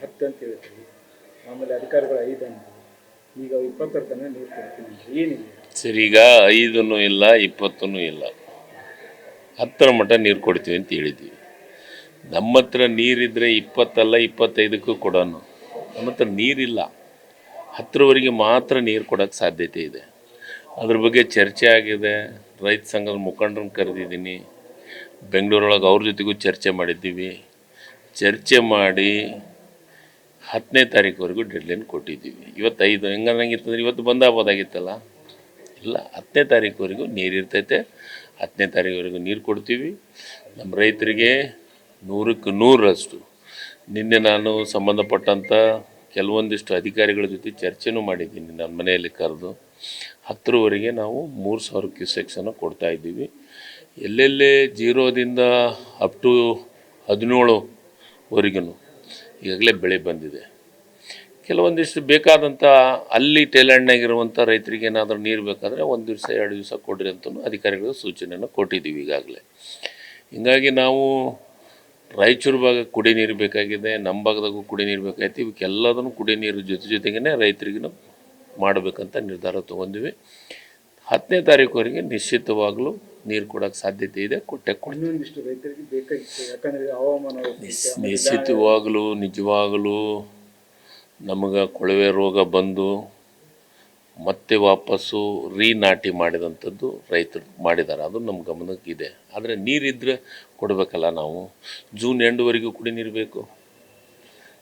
10 ಅಂತ ಹೇಳ್ತೀವಿ, ಆಮೇಲೆ ಅಧಿಕಾರಿಗಳು 5 ಅಂತೀವಿ, ಈಗ 20 ತನಕ ನೀರು ಕೊಡ್ತೀನಿ ಏನಿಲ್ಲ ಸರ್. ಈಗ 5 ಇಲ್ಲ 20 ಇಲ್ಲ, 10 ಮಟ್ಟ ನೀರು ಕೊಡ್ತೀವಿ ಅಂತ ಹೇಳಿದ್ವಿ. ನಮ್ಮ ಹತ್ರ ನೀರಿದ್ದರೆ 20 ಅಲ್ಲ 25ಕ್ಕೂ ಕೊಡೋಣ. ನಮ್ಮ ಹತ್ರ ನೀರಿಲ್ಲ, 10ರವರೆಗೆ ಮಾತ್ರ ನೀರು ಕೊಡೋಕ್ಕೆ ಸಾಧ್ಯತೆ ಇದೆ. ಅದ್ರ ಬಗ್ಗೆ ಚರ್ಚೆ ಆಗಿದೆ. ರೈತ ಸಂಘದ ಮುಖಂಡರನ್ನ ಕರೆದಿದ್ದೀನಿ, ಬೆಂಗಳೂರೊಳಗೆ ಅವ್ರ ಜೊತೆಗೂ ಚರ್ಚೆ ಮಾಡಿದ್ದೀವಿ. ಚರ್ಚೆ ಮಾಡಿ 10ನೇ ತಾರೀಕುವರೆಗೂ ಡೆಡ್ಲೈನ್ ಕೊಟ್ಟಿದ್ದೀವಿ. ಇವತ್ತು 5 ಹೆಂಗಂಗಿತ್ತಂದ್ರೆ ಇವತ್ತು ಬಂದಾಗೋದಾಗಿತ್ತಲ್ಲ, ಇಲ್ಲ 10ನೇ ತಾರೀಕುವರೆಗೂ ನೀರು ಇರ್ತೈತೆ. 10ನೇ ತಾರೀಕುವರೆಗೂ ನೀರು ಕೊಡ್ತೀವಿ. ನಮ್ಮ ರೈತರಿಗೆ 100ಕ್ಕೆ 100ರಷ್ಟು. ನಿನ್ನೆ ನಾನು ಸಂಬಂಧಪಟ್ಟಂಥ ಕೆಲವೊಂದಿಷ್ಟು ಅಧಿಕಾರಿಗಳ ಜೊತೆ ಚರ್ಚೆನೂ ಮಾಡಿದ್ದೀನಿ. ನನ್ನ ಮನೆಯಲ್ಲಿ ಕರೆದು 10ರವರೆಗೆ ನಾವು 3000 ಕ್ಯೂಸೆಕ್ಸನ್ನು ಕೊಡ್ತಾಯಿದ್ದೀವಿ. ಎಲ್ಲೆಲ್ಲೇ 0ದಿಂದ ಅಪ್ ಟು 17ವರೆಗೂ ಈಗಾಗಲೇ ಬೆಳೆ ಬಂದಿದೆ. ಕೆಲವೊಂದಿಷ್ಟು ಬೇಕಾದಂಥ ಅಲ್ಲಿ ಟೈಲ್ಯಾಂಡ್ನಾಗಿರುವಂಥ ರೈತರಿಗೆ ಏನಾದರೂ ನೀರು ಬೇಕಾದರೆ 1 ದಿವಸ 2 ದಿವಸ ಕೊಡ್ರಿ ಅಂತಲೂ ಅಧಿಕಾರಿಗಳು ಸೂಚನೆಯನ್ನು ಕೊಟ್ಟಿದ್ದೀವಿ ಈಗಾಗಲೇ. ಹೀಗಾಗಿ ನಾವು ರಾಯಚೂರು ಭಾಗ ಕುಡಿ ನೀರು ಬೇಕಾಗಿದೆ, ನಮ್ಮ ಭಾಗದಾಗೂ ಕುಡಿ ನೀರು ಬೇಕಾಯ್ತು. ಇವಕ್ಕೆಲ್ಲದನ್ನು ಕುಡಿ ನೀರು ಜೊತೆಗೇ ರೈತರಿಗೂ ಮಾಡಬೇಕಂತ ನಿರ್ಧಾರ ತೊಗೊಂಡಿವಿ. 10ನೇ ತಾರೀಕುವರೆಗೆ ನಿಶ್ಚಿತವಾಗಲೂ ನೀರು ಕೊಡೋಕ್ಕೆ ಸಾಧ್ಯತೆ ಇದೆ. ಕೊಡ್ತೀವಿ. ರೈತರಿಗೆ ಬೇಕಾಗಿತ್ತು, ಯಾಕಂದರೆ ಹವಾಮಾನ ನಿಜವಾಗಲೂ ನಮಗೆ ಕೊಳವೆ ರೋಗ ಬಂದು ಮತ್ತೆ ವಾಪಸ್ಸು ನಾಟಿ ಮಾಡಿದಂಥದ್ದು ರೈತರು ಮಾಡಿದ್ದಾರೆ. ಅದು ನಮ್ಮ ಗಮನಕ್ಕಿದೆ. ಆದರೆ ನೀರಿದ್ದರೆ ಕೊಡಬೇಕಲ್ಲ. ನಾವು ಜೂನ್ ಎಂಡ್ವರೆಗೂ ಕುಡಿ ನೀರು ಬೇಕು.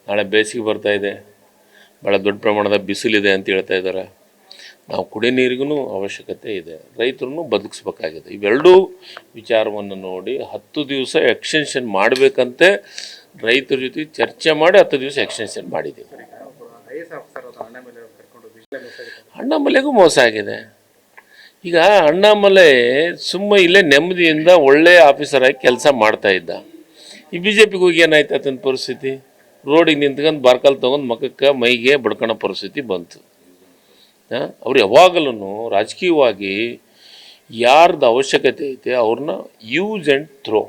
ನಾಳೆ ಬೇಸಿಗೆ ಬರ್ತಾಯಿದೆ, ಭಾಳ ದೊಡ್ಡ ಪ್ರಮಾಣದ ಬಿಸಿಲಿದೆ ಅಂತ ಹೇಳ್ತಾ ಇದ್ದಾರೆ. ನಾವು ಕುಡಿ ನೀರಿಗೂ ಅವಶ್ಯಕತೆ ಇದೆ, ರೈತರನ್ನು ಬದುಕಿಸ್ಬೇಕಾಗಿದೆ. ಇವೆರಡೂ ವಿಚಾರವನ್ನು ನೋಡಿ 10 ದಿವಸ ಎಕ್ಸ್ಟೆನ್ಷನ್ ಮಾಡಬೇಕಂತೆ ರೈತರ ಜೊತೆ ಚರ್ಚೆ ಮಾಡಿ 10 ದಿವಸ ಎಕ್ಸ್ಟೆನ್ಷನ್ ಮಾಡಿದ್ದೀವಿ. ಅಣ್ಣಾಮಲೆಗೂ ಮೋಸ ಆಗಿದೆ. ಈಗ ಅಣ್ಣಾಮಲೈ ಇಲ್ಲೇ ನೆಮ್ಮದಿಯಿಂದ ಒಳ್ಳೆಯ ಆಫೀಸರ್ ಆಗಿ ಕೆಲಸ ಮಾಡ್ತಾ ಇದ್ದ. ಈ BJPಗೆ ಹೋಗಿ ಏನಾಯ್ತು ಆತನ ಪರಿಸ್ಥಿತಿ? ರೋಡಿಗೆ ನಿಂತ್ಕೊಂಡು ಬಾರ್ಕಲ್ ತೊಗೊಂಡು ಮಕ್ಕಕ್ಕೆ ಮೈಗೆ ಬಡ್ಕೊಳೋ ಪರಿಸ್ಥಿತಿ ಬಂತು. ಅವ್ರು ಯಾವಾಗಲೂ ರಾಜಕೀಯವಾಗಿ ಯಾರ್ದು ಅವಶ್ಯಕತೆ ಐತೆ ಅವ್ರನ್ನ ಯೂಸ್ ಆ್ಯಂಡ್ ಥ್ರೋ,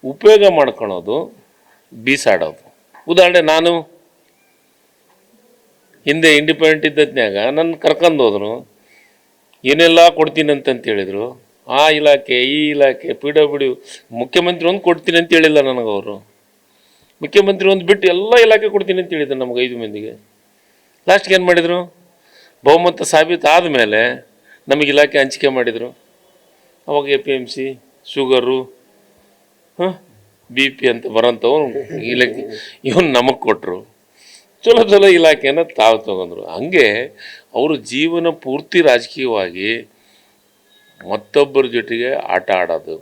ಉಪಯೋಗ ಮಾಡ್ಕೊಳೋದು, ಬೀಸಾಡೋದು. ಉದಾಹರಣೆ, ನಾನು ಹಿಂದೆ ಇಂಡಿಪೆಂಡೆಂಟ್ ಇದ್ದದ್ನಾಗ ನನ್ನ ಕರ್ಕೊಂಡು ಹೋದ್ರು, ಏನೆಲ್ಲ ಕೊಡ್ತೀನಿ ಅಂತಂತ ಹೇಳಿದರು. ಆ ಇಲಾಖೆ ಈ ಇಲಾಖೆ PWD ಮುಖ್ಯಮಂತ್ರಿ ಒಂದು ಕೊಡ್ತೀನಿ ಅಂತ ಹೇಳಿಲ್ಲ ನನಗೆ. ಅವರು ಮುಖ್ಯಮಂತ್ರಿ ಒಂದು ಬಿಟ್ಟು ಎಲ್ಲ ಇಲಾಖೆ ಕೊಡ್ತೀನಿ ಅಂತ ಹೇಳಿದ್ರು ನಮಗೆ 5 ಮಂದಿಗೆ. ಲಾಸ್ಟ್ಗೆ ಏನು ಮಾಡಿದರು? ಬಹುಮತ ಸಾಬೀತು ಆದಮೇಲೆ ನಮಗೆ ಇಲಾಖೆ ಹಂಚಿಕೆ ಮಾಡಿದರು. ಅವಾಗ APMC, ಶುಗರು, BP ಅಂತ ಬರೋಂಥವ್ರು ಇಲಾಖೆ ಇವನು ನಮಗೆ ಕೊಟ್ಟರು. ಚಲೋ ಇಲಾಖೆಯನ್ನು ತಾವು ತಗೊಂಡ್ರು. ಹಂಗೆ ಅವರು ಜೀವನ ಪೂರ್ತಿ ರಾಜಕೀಯವಾಗಿ ಮತ್ತೊಬ್ಬರ ಜೊತೆಗೆ ಆಟ ಆಡೋದು,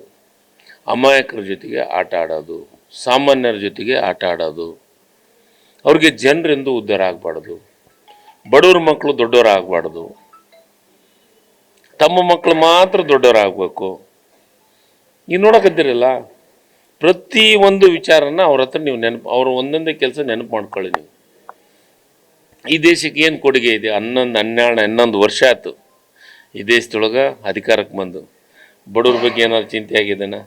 ಅಮಾಯಕರ ಜೊತೆಗೆ ಆಟ ಆಡೋದು, ಸಾಮಾನ್ಯರ ಜೊತೆಗೆ ಆಟ ಆಡೋದು. ಅವ್ರಿಗೆ ಜನರೆಂದು ಉದ್ಧಾರ ಆಗಬಾರ್ದು, ಬಡವ್ರ ಮಕ್ಕಳು ದೊಡ್ಡವರಾಗಬಾರ್ದು, ತಮ್ಮ ಮಕ್ಕಳು ಮಾತ್ರ ದೊಡ್ಡವರಾಗಬೇಕು. ನೀವು ನೋಡಕತ್ತೀರಲ್ಲ, ಪ್ರತಿ ಒಂದು ವಿಚಾರನ ಅವ್ರ ಹತ್ರ ನೀವು ಅವ್ರ ಒಂದೊಂದೇ ಕೆಲಸ ನೆನಪು ಮಾಡ್ಕೊಳ್ಳಿ. ನೀವು ಈ ದೇಶಕ್ಕೆ ಏನು ಕೊಡುಗೆ ಇದೆ? 11 ವರ್ಷ ಆಯ್ತು ಈ ದೇಶದೊಳಗೆ ಅಧಿಕಾರಕ್ಕೆ ಬಂದು. ಬಡವ್ರ ಬಗ್ಗೆ ಏನಾದ್ರು ಚಿಂತೆ ಆಗಿದೆನಾ?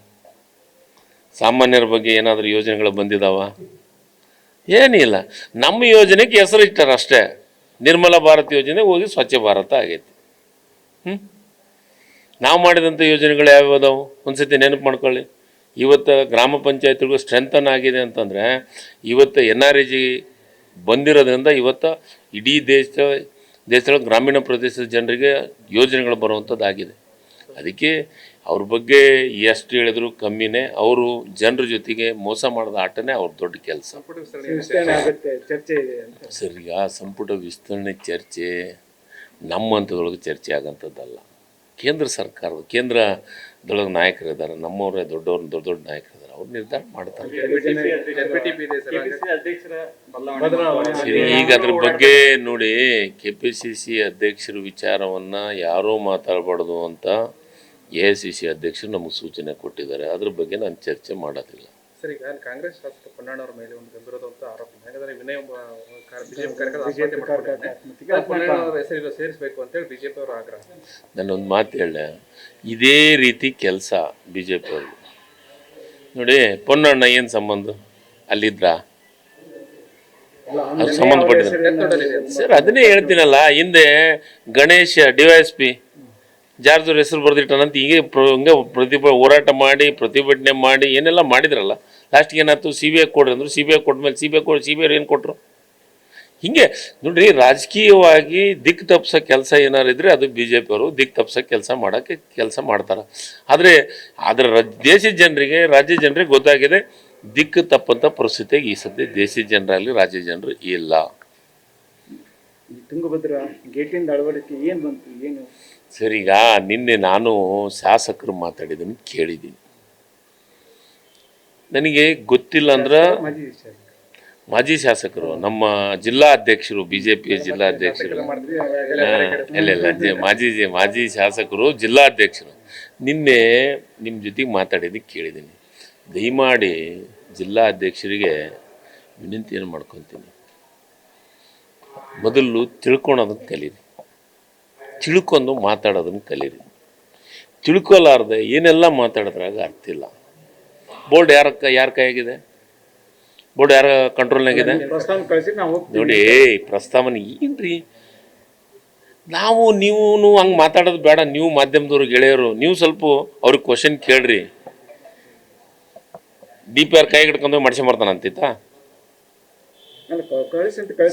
ಸಾಮಾನ್ಯರ ಬಗ್ಗೆ ಏನಾದರೂ ಯೋಜನೆಗಳು ಬಂದಿದ್ದಾವ? ಏನಿಲ್ಲ. ನಮ್ಮ ಯೋಜನೆಗೆ ಹೆಸರು ಇಟ್ಟಾರೆ ಅಷ್ಟೇ. ನಿರ್ಮಲ ಭಾರತ್ ಯೋಜನೆ ಹೋಗಿ ಸ್ವಚ್ಛ ಭಾರತ ಆಗೈತಿ. ನಾವು ಮಾಡಿದಂಥ ಯೋಜನೆಗಳು ಯಾವ್ಯಾವ ಅದಾವು ಒಂದ್ಸತಿ ನೆನಪು ಮಾಡ್ಕೊಳ್ಳಿ. ಇವತ್ತು ಗ್ರಾಮ ಪಂಚಾಯತ್ಗಳಿಗೂ ಸ್ಟ್ರೆಂಥನ್ ಆಗಿದೆ ಅಂತಂದರೆ ಇವತ್ತು NREG ಬಂದಿರೋದ್ರಿಂದ ಇವತ್ತು ಇಡೀ ದೇಶದೊಳಗೆ ಗ್ರಾಮೀಣ ಪ್ರದೇಶದ ಜನರಿಗೆ ಯೋಜನೆಗಳು ಬರುವಂಥದ್ದಾಗಿದೆ. ಅದಕ್ಕೆ ಅವ್ರ ಬಗ್ಗೆ ಎಷ್ಟು ಹೇಳಿದ್ರು ಕಮ್ಮಿನೇ. ಅವರು ಜನರ ಜೊತೆಗೆ ಮೋಸ ಮಾಡೋದು ಆಟನೇ ಅವ್ರ ದೊಡ್ಡ ಕೆಲಸ. ಸರ್, ಈಗ ಸಂಪುಟ ವಿಸ್ತರಣೆ ಚರ್ಚೆ ನಮ್ಮ ಹಂತದೊಳಗೆ ಚರ್ಚೆ ಆಗೋಂಥದ್ದಲ್ಲ. ಕೇಂದ್ರದೊಳಗೆ ನಾಯಕರಿದ್ದಾರೆ, ನಮ್ಮವರೇ ದೊಡ್ಡ ನಾಯಕರಿದ್ದಾರೆ, ಅವ್ರು ನಿರ್ಧಾರ ಮಾಡ್ತಾರೆ. ಈಗ ಅದ್ರ ಬಗ್ಗೆ ನೋಡಿ, KPCC ಅಧ್ಯಕ್ಷರ ವಿಚಾರವನ್ನು ಯಾರೂ ಮಾತಾಡಬಾರ್ದು ಅಂತ AICC ಅಧ್ಯಕ್ಷರು ನಮಗೆ ಸೂಚನೆ ಕೊಟ್ಟಿದ್ದಾರೆ. ಅದ್ರ ಬಗ್ಗೆ ನಾನು ಚರ್ಚೆ ಮಾಡೋದಿಲ್ಲ. ಸರ್, ಈಗ ಕಾಂಗ್ರೆಸ್ ಶಾಸಕ ಪೊನ್ನಣ್ಣವರ ಮೇಲೆ ಒಂದು ಗಂಭೀರವಾದಂಥ ಆರೋಪ. ಯಾಕಂದರೆ ವಿನಯ್ ಹೆಸರು ಸೇರಿಸಬೇಕು ಅಂತೇಳಿ BJP ಅವರು ಆಗ್ರಹ. ನಾನೊಂದು ಮಾತು ಹೇಳ, ಇದೇ ರೀತಿ ಕೆಲಸ BJP ಅವ್ರಿಗೆ ನೋಡಿ. ಪೊನ್ನಣ್ಣ ಏನು ಸಂಬಂಧ? ಅಲ್ಲಿದ್ರಾ? ಅದು ಸಂಬಂಧಪಟ್ಟಿದೆ ಸರ್. ಅದನ್ನೇ ಹೇಳ್ತೀನಲ್ಲ, ಹಿಂದೆ ಗಣೇಶ್ DYSP ಜಾರ್ಜ್ ಅವ್ರ ಹೆಸರು ಬರೆದಿಟ್ಟನಂತ ಹೀಗೆ ಹಿಂಗೆ ಹೋರಾಟ ಮಾಡಿ ಪ್ರತಿಭಟನೆ ಮಾಡಿ ಏನೆಲ್ಲ ಮಾಡಿದ್ರಲ್ಲ. ಲಾಸ್ಟ್ಗೆ ಏನಾಯ್ತು, CBI ಕೊಡ್ರಿ ಅಂದರು. CBI ಕೊಟ್ಮೇಲೆ CBI ಏನು ಕೊಟ್ಟರು? ಹಿಂಗೆ ನೋಡ್ರಿ, ರಾಜಕೀಯವಾಗಿ ದಿಕ್ಕು ತಪ್ಪಿಸೋ ಕೆಲಸ ಏನಾರು ಇದ್ರೆ ಅದು BJP ಅವರು ದಿಕ್ಕು ತಪ್ಪಿಸೋ ಕೆಲಸ ಮಾಡ್ತಾರೆ. ಆದರೆ ದೇಶದ ಜನರಿಗೆ, ರಾಜ್ಯ ಜನರಿಗೆ ಗೊತ್ತಾಗಿದೆ ದಿಕ್ಕು ತಪ್ಪಂಥ ಪರಿಸ್ಥಿತಿಯಾಗಿ ಈ ಸದ್ಯ ದೇಶದ ಜನರಾಗಲಿ ರಾಜ್ಯ ಜನರು ಇಲ್ಲ. ತುಂಗಭದ್ರಾ ಗೇಟಿಂದ ಅಳವಡಿಕೆ ಏನು ಬಂತು, ಏನು ಸರ್? ಈಗ ನಿನ್ನೆ ನಾನು ಶಾಸಕರು ಮಾತಾಡಿದ್ದನ್ನು ಕೇಳಿದ್ದೀನಿ. ನನಗೆ ಗೊತ್ತಿಲ್ಲ ಅಂದ್ರೆ ಮಾಜಿ ಶಾಸಕರು, ನಮ್ಮ ಜಿಲ್ಲಾ ಅಧ್ಯಕ್ಷರು, BJP ಜಿಲ್ಲಾ ಅಧ್ಯಕ್ಷರು, ಮಾಜಿ ಶಾಸಕರು, ಜಿಲ್ಲಾ ಅಧ್ಯಕ್ಷರು ನಿನ್ನೆ ನಿಮ್ಮ ಜೊತೆಗೆ ಮಾತಾಡಿದ್ದಕ್ಕೆ ಕೇಳಿದ್ದೀನಿ. ದಯಮಾಡಿ ಜಿಲ್ಲಾ ಅಧ್ಯಕ್ಷರಿಗೆ ವಿನಂತಿಯನ್ನು ಮಾಡ್ಕೊತೀನಿ, ಮೊದಲು ತಿಳ್ಕೊಳೋದನ್ನು ಕಲೀರಿ, ತಿಳ್ಕೊಂಡು ಮಾತಾಡೋದನ್ನು ಕಲೀರಿ. ತಿಳ್ಕೊಲಾರ್ದೆ ಏನೆಲ್ಲ ಮಾತಾಡಿದ್ರಾಗ ಅರ್ಥ ಇಲ್ಲ. ಬೋರ್ಡ್ ಯಾರ ಕೈಯಾಗಿದೆ? ಬೋರ್ಡ್ ಯಾರ ಕಂಟ್ರೋಲ್ನಾಗಿದೆ? ನೋಡಿ, ಪ್ರಸ್ತಾವನೆ ಏನ್ರಿ, ನೀವು ಹಂಗೆ ಮಾತಾಡೋದು ಬೇಡ. ನೀವು ಮಾಧ್ಯಮದವ್ರು ಗೆಳೆಯರು, ನೀವು ಸ್ವಲ್ಪ ಅವ್ರಿಗೆ ಕ್ವಶನ್ ಕೇಳ್ರಿ. DPR ಕೈ ಹಿಡ್ಕೊಂಡು ಮಾಡ್ಸ್ಕೊಂಬರ್ತಾನ ಅಂತಿತ್ತ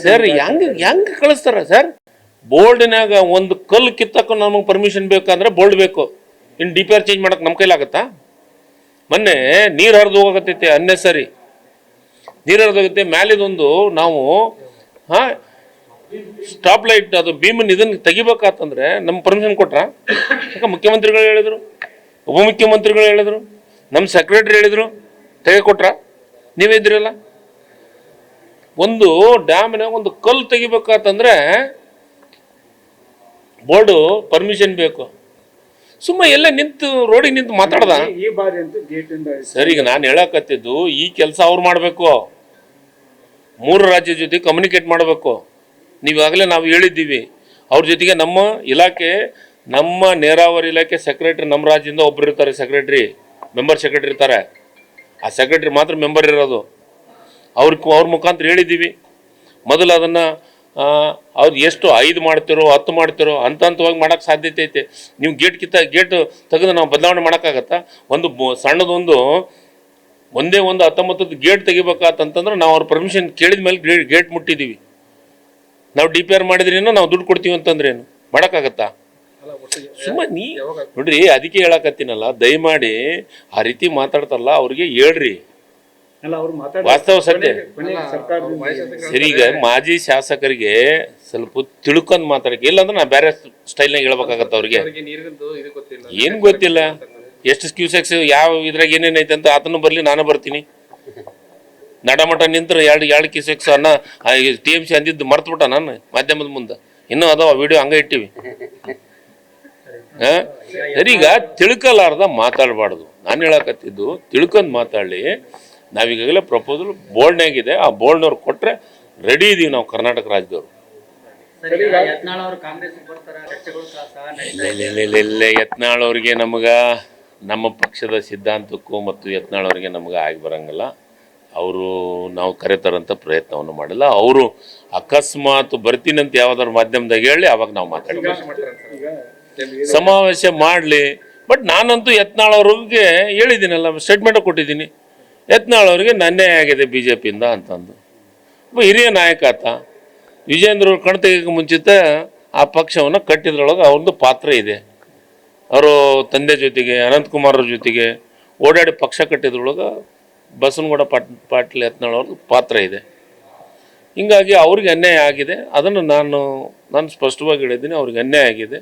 ಸರ್? ಹೆಂಗೆ ಕಳಿಸ್ತಾರ ಸರ್? ಬೋರ್ಡ್ನಾಗ ಒಂದು ಕಲ್ಲು ಕಿತ್ತಕ್ಕ ನಮಗೆ ಪರ್ಮಿಷನ್ ಬೇಕಂದ್ರೆ ಬೋರ್ಡ್ ಬೇಕು. ಇನ್ನು DPR ಚೇಂಜ್ ಮಾಡಕ್ಕೆ ನಮ್ಮ ಕೈಲಾಗತ್ತಾ? ಮೊನ್ನೆ ನೀರು ಹರಿದು ಹೋಗತ್ತೈತೆ, ಅನ್ನೆಸರಿ ನೀರು ಹರಿದೋಗುತ್ತೆ. ಮ್ಯಾಲಿದೊಂದು ನಾವು ಸ್ಟಾಪ್ ಲೈಟ್ ಅದು ಭೀಮನ್ ಇದನ್ನು ತೆಗಿಬೇಕಾತಂದ್ರೆ ನಮ್ಗೆ ಪರ್ಮಿಷನ್ ಕೊಟ್ರ? ಯಾಕೆ ಮುಖ್ಯಮಂತ್ರಿಗಳು ಹೇಳಿದ್ರು, ಉಪಮುಖ್ಯಮಂತ್ರಿಗಳು ಹೇಳಿದ್ರು, ನಮ್ಮ ಸೆಕ್ರೆಟರಿ ಹೇಳಿದ್ರು, ತೆಗೆಕೊಟ್ರ? ನೀವೇ ಇದ್ರಲ್ಲ. ಒಂದು ಡ್ಯಾಮ್ನಾಗ ಒಂದು ಕಲ್ಲು ತೆಗಿಬೇಕಾತಂದ್ರೆ ಬೋರ್ಡು ಪರ್ಮಿಷನ್ ಬೇಕು. ಸುಮ್ಮ ಎಲ್ಲ ನಿಂತು ರೋಡಿಗೆ ನಿಂತು ಮಾತಾಡ್ದ ಸರ್? ಈಗ ನಾನು ಹೇಳಕತ್ತಿದ್ದು ಈ ಕೆಲಸ ಅವ್ರು ಮಾಡಬೇಕು, 3 ರಾಜ್ಯದ ಜೊತೆ ಕಮ್ಯುನಿಕೇಟ್ ಮಾಡಬೇಕು. ನೀವಾಗಲೇ ನಾವು ಹೇಳಿದ್ದೀವಿ, ಅವ್ರ ಜೊತೆಗೆ ನಮ್ಮ ಇಲಾಖೆ, ನಮ್ಮ ನೀರಾವರಿ ಇಲಾಖೆ ಸೆಕ್ರೆಟರಿ ನಮ್ಮ ರಾಜ್ಯದಿಂದ ಒಬ್ಬರು ಇರ್ತಾರೆ, ಮೆಂಬರ್ ಸೆಕ್ರೆಟರಿ ಇರ್ತಾರೆ. ಆ ಸೆಕ್ರೆಟರಿ ಮಾತ್ರ ಮೆಂಬರ್ ಇರೋದು. ಅವ್ರ ಮುಖಾಂತರ ಹೇಳಿದ್ದೀವಿ. ಮೊದಲು ಅದನ್ನು ಅವ್ರು ಎಷ್ಟು 5 ಮಾಡ್ತಿರೋ 10 ಮಾಡ್ತಿರೋ ಹಂತವಾಗಿ ಮಾಡೋಕ್ಕೆ ಸಾಧ್ಯತೆ ಐತೆ. ನೀವು ಗೇಟ್ ತೆಗೆದು ನಾವು ಬದಲಾವಣೆ ಮಾಡೋಕ್ಕಾಗತ್ತಾ? ಒಂದು ಸಣ್ಣದೊಂದು ಒಂದೇ 19 ಗೇಟ್ ತೆಗಿಬೇಕಾತಂತಂದ್ರೆ ನಾವು ಅವ್ರ ಪರ್ಮಿಷನ್ ಕೇಳಿದ ಮೇಲೆ ಗೇಟ್ ಮುಟ್ಟಿದ್ದೀವಿ. ನಾವು DPR ಮಾಡಿದ್ರೇನು ನಾವು ದುಡ್ಡು ಕೊಡ್ತೀವಿ ಅಂತಂದ್ರೇನು ಮಾಡೋಕ್ಕಾಗತ್ತಾ? ಸುಮ್ಮನೆ ನೋಡ್ರಿ, ಅದಕ್ಕೆ ಹೇಳಕತ್ತೀನಲ್ಲ, ದಯಮಾಡಿ ಆ ರೀತಿ ಮಾತಾಡ್ತಾರಲ್ಲ ಅವ್ರಿಗೆ ಹೇಳ್ರಿ, ವಾಸ್ತವ ಸತ್ಯ. ಸರಿ, ಈಗ ಮಾಜಿ ಶಾಸಕರಿಗೆ ಸ್ವಲ್ಪ ತಿಳ್ಕೊಂಡ್ ಮಾತಾಡಕ್ಕೆ, ಇಲ್ಲಾಂದ್ರೆ ನಾ ಬೇರೆ ಸ್ಟೈಲ್ನಾಗ ಹೇಳ್ಬೇಕಾಗತ್ತ. ಅವ್ರಿಗೆ ಏನ್ ಗೊತ್ತಿಲ್ಲ, ಎಷ್ಟು ಕ್ಯೂಸೆಕ್ಸ್ ಯಾವ ಇದ್ರಾಗ ಏನೇನೈತೆ ಅಂತ ಆತನು ಬರ್ಲಿ, ನಾನು ಬರ್ತೀನಿ. ನಡಮಟ ನಿಂತ್ರೆ ಎರಡು ಕ್ಯೂಸೆಕ್ಸ್ ಅನ್ನ TMC ಅಂದಿದ್ದು ಮರ್ತ್ಬಿಟ್ಟ ನಾನು ಮಾಧ್ಯಮದ ಮುಂದೆ. ಇನ್ನೂ ಅದಾವ ವಿಡಿಯೋ ಹಂಗ ಇಟ್ಟಿವಿ. ಸರಿ, ಈಗ ತಿಳ್ಕಲಾರ್ದ ಮಾತಾಡಬಾರ್ದು. ನಾನು ಹೇಳಕತ್ತಿದ್ದು ತಿಳ್ಕೊಂಡ್ ಮಾತಾಡಲಿ. ನಾವೀಗಾಗಲೇ ಪ್ರಪೋಸಲ್ ಬೋರ್ಡ್ನಾಗಿದೆ, ಆ ಬೋರ್ಡ್ನವ್ರು ಕೊಟ್ಟರೆ ರೆಡಿ ಇದೀವಿ ನಾವು ಕರ್ನಾಟಕ ರಾಜ್ಯದವರು. ಇಲ್ಲ, ಯತ್ನಾಳ್ ಅವ್ರಿಗೆ ನಮ್ಮ ಪಕ್ಷದ ಸಿದ್ಧಾಂತಕ್ಕೂ ಮತ್ತು ಯತ್ನಾಳ್ ಅವರಿಗೆ ನಮಗೆ ಆಗಿ ಬರಂಗಿಲ್ಲ. ಅವರು ನಾವು ಕರೆತರಂಥ ಪ್ರಯತ್ನವನ್ನು ಮಾಡಿಲ್ಲ. ಅವರು ಅಕಸ್ಮಾತ್ ಬರ್ತೀನಂತ ಯಾವುದಾದ್ರು ಮಾಧ್ಯಮದಾಗ ಹೇಳಿ ಅವಾಗ ನಾವು ಮಾತಾಡ್ತೀವಿ, ಸಮಾವೇಶ ಮಾಡಲಿ. ಬಟ್ ನಾನಂತೂ ಯತ್ನಾಳ್ ಅವ್ರಿಗೆ ಹೇಳಿದ್ದೀನಲ್ಲ, ಸ್ಟೇಟ್ಮೆಂಟ್ ಕೊಟ್ಟಿದ್ದೀನಿ. ಯತ್ನಾಳ್ ಅವರಿಗೆ ಅನ್ಯಾಯ ಆಗಿದೆ BJPಯಿಂದ ಅಂತಂದು. ಒಬ್ಬ ಹಿರಿಯ ನಾಯಕ ಆತ. ವಿಜೇಂದ್ರ ಅವ್ರು ಕಣ್ತೆಗೆ ಮುಂಚಿತ ಆ ಪಕ್ಷವನ್ನು ಕಟ್ಟಿದ್ರೊಳಗೆ ಅವ್ರದ್ದು ಪಾತ್ರ ಇದೆ. ಅವರು ತಂದೆ ಜೊತೆಗೆ, ಅನಂತಕುಮಾರ್ ಅವ್ರ ಜೊತೆಗೆ ಓಡಾಡಿ ಪಕ್ಷ ಕಟ್ಟಿದ್ರೊಳಗೆ ಬಸವನಗೌಡ ಪಾಟೀಲ್ ಯತ್ನಾಳ್ ಅವ್ರದ್ದು ಪಾತ್ರ ಇದೆ. ಹಿಂಗಾಗಿ ಅವ್ರಿಗೆ ಅನ್ಯಾಯ ಆಗಿದೆ. ಅದನ್ನು ನಾನು ಸ್ಪಷ್ಟವಾಗಿ ಹೇಳಿದ್ದೀನಿ, ಅವ್ರಿಗೆ ಅನ್ಯಾಯ ಆಗಿದೆ.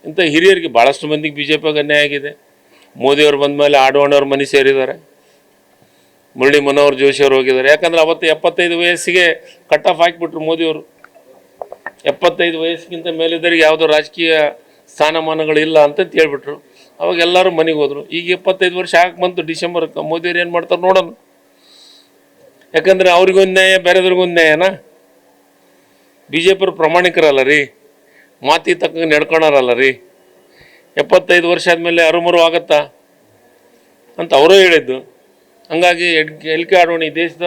ಇಂಥ ಹಿರಿಯರಿಗೆ ಭಾಳಷ್ಟು ಮಂದಿಗೆ BJPಗೆ ಅನ್ಯಾಯ ಆಗಿದೆ. ಮೋದಿಯವ್ರು ಬಂದ ಮೇಲೆ ಆಡವಾಣವ್ರ ಮನೆ ಸೇರಿದ್ದಾರೆ, ಮುರಳಿ ಮನೋಹರ್ ಜೋಶಿ ಅವರು ಹೋಗಿದ್ದಾರೆ. ಯಾಕಂದ್ರೆ ಅವತ್ತು 75 ವಯಸ್ಸಿಗೆ ಕಟ್ ಆಫ್ ಹಾಕಿಬಿಟ್ರು ಮೋದಿಯವರು. 75 ವಯಸ್ಸಿಗಿಂತ ಮೇಲಿದ್ದರಿಗೆ ಯಾವುದೋ ರಾಜಕೀಯ ಸ್ಥಾನಮಾನಗಳಿಲ್ಲ ಅಂತ ಹೇಳ್ಬಿಟ್ರು. ಅವಾಗ ಎಲ್ಲರೂ ಮನೆಗೆ ಹೋದರು. ಈಗ 25 ವರ್ಷ ಆಗಿ ಬಂತು ಡಿಸೆಂಬರ್ಗೆ. ಮೋದಿಯವ್ರು ಏನು ಮಾಡ್ತಾರೆ ನೋಡೋಣ. ಯಾಕಂದರೆ ಅವ್ರಿಗೊಂದು ನ್ಯಾಯ, ಬೇರೆದವ್ರಿಗೊಂದು ನ್ಯಾಯನಾ? BJP ಪ್ರಾಮಾಣಿಕರಲ್ಲ ರೀ, ಮಾತಿ ತಕ್ಕ ನಡ್ಕೊಳಾರಲ್ಲ ರೀ. 75 ವರ್ಷ ಆದಮೇಲೆ ಅರುಮರು ಆಗತ್ತಾ ಅಂತ ಅವರೇ ಹೇಳಿದ್ದು. ಹಂಗಾಗಿ LK ಅಡ್ವಾಣಿ ದೇಶದ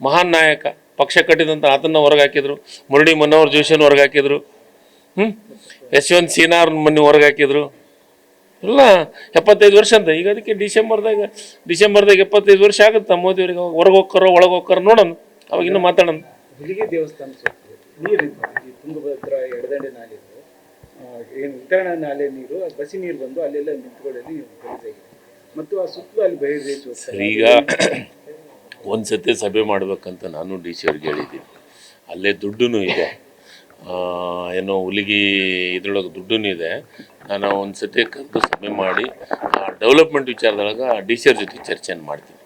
ಮಹಾನ್ ನಾಯಕ. ಪಕ್ಷ ಕಟ್ಟಿದಂಥ ಆತನ ಹೊರಗೆ ಹಾಕಿದ್ರು, ಮುರಳಿ ಮನೋಹರ್ ಜೋಶಿಯನ್ನು ಹೊರಗೆ ಹಾಕಿದ್ರು, ಯಶವಂತ್ ಸಿನ್ಹಾರ್ನ ಮೊನ್ನೆ ಹೊರಗೆ ಹಾಕಿದ್ರು. ಇಲ್ಲ 75 ವರ್ಷ ಅಂತ. ಈಗ ಅದಕ್ಕೆ ಡಿಸೆಂಬರ್ದಾಗ 75 ವರ್ಷ ಆಗುತ್ತೆ ಮೋದಿಯವರಿಗೆ. ಹೊರಗೆ ಹೋಗ್ತಾರೋ ಒಳಗೆ ಹೋಗ್ತಾರೋ ನೋಡೋಣ, ಅವಾಗ ಇನ್ನೂ ಮಾತಾಡೋಣ. ಹುಲಿಗೆ ದೇವಸ್ಥಾನ ಸುತ್ತಲೂ ನೀರಿದ್ದು ಈ ತುಂಗಭದ್ರಾ ಎಡದಂಡೆ ನಾಲೆ ಏನು ವಿತರಣಾ ನಾಲೆ ನೀರು ಬಸಿ ನೀರು ಬಂದು ಅಲ್ಲೆಲ್ಲ ನಿಂತ್ಕೊಳ್ಳಿ ಗಲೀಜಾಗಿದೆ ಮತ್ತು ಆ ಸುತ್ತಲೂ ಅಲ್ಲಿ ಬಯಲು ಈಗ ಒಂದು ಸತಿ ಸಭೆ ಮಾಡ್ಬೇಕಂತ ನಾನು ಡಿ ಸಿ ಅವ್ರಿಗೆ ಹೇಳಿದ್ದೀನಿ. ಅಲ್ಲೇ ದುಡ್ಡು ಇದೆ, ಏನೋ ಹುಲಿಗಿ ಇದ್ರೊಳಗೆ ದುಡ್ಡು ಇದೆ. ನಾನು ಒಂದು ಸತಿ ಕರೆದು ಸಭೆ ಮಾಡಿ ಡೆವಲಪ್ಮೆಂಟ್ ವಿಚಾರದೊಳಗೆ ಡಿ ಸಿ ಅವ್ರ ಜೊತೆ ಚರ್ಚೆಯನ್ನು ಮಾಡ್ತೀನಿ.